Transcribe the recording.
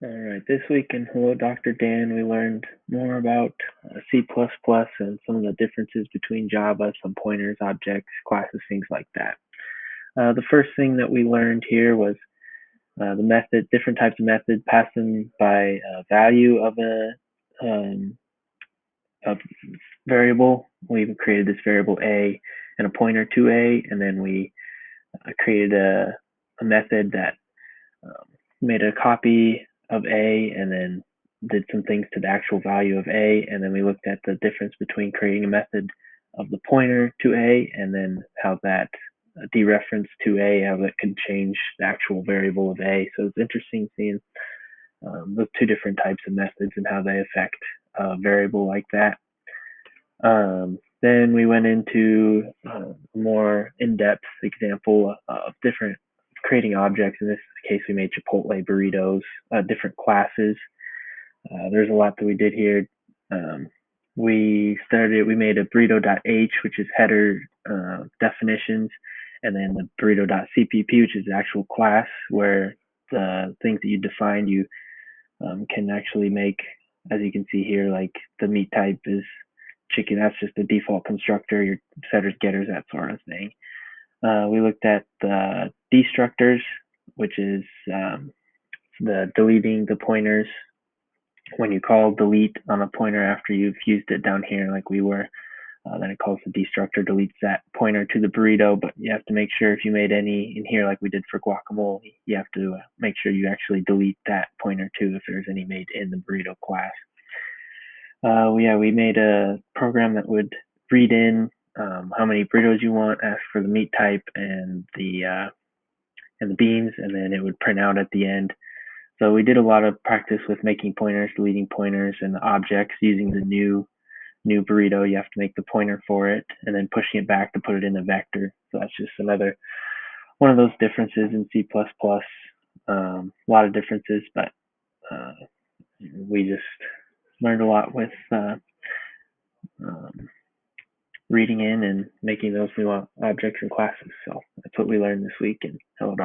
All right, this week in Hello Dr. Dan, we learned more about C++ and some of the differences between Java, some pointers, objects, classes, things like that. The first thing that we learned here was the method, different types of methods passing by value um, a variable. We created this variable A and a pointer to A, and then we created a method that um, made a copy of A and then did some things to the actual value of A. And then we looked at the difference between creating a method of the pointer to A and then how that dereference to A, how that could change the actual variable of A. So it's interesting seeing those two different types of methods and how they affect a variable like that. Then we went into a more in-depth example of different creating objects. In this case, we made Chipotle burritos, different classes. There's a lot that we did here. Um, we made a burrito.h, which is header definitions, and then the burrito.cpp, which is the actual class where the things that you defined you can actually make, as you can see here, like the meat type is chicken. That's just the default constructor, your setters, getters, that sort of thing. We looked at the destructors, which is the deleting the pointers when you call delete on a pointer after you've used it down here like we were. Then it calls the destructor, deletes that pointer to the burrito, but you have to make sure if you made any in here like we did for guacamole, you have to make sure you actually delete that pointer too if there's any made in the burrito class. We made a program that would read in how many burritos you want, ask for the meat type and the beans, and then it would print out at the end. So we did a lot of practice with making pointers, deleting pointers, and the objects using the new burrito. You have to make the pointer for it, and then pushing it back to put it in the vector. So that's just another one of those differences in C++. A lot of differences, but uh, we just learned a lot with um, reading in and making those new objects and classes. So that's what we learned this week in Hello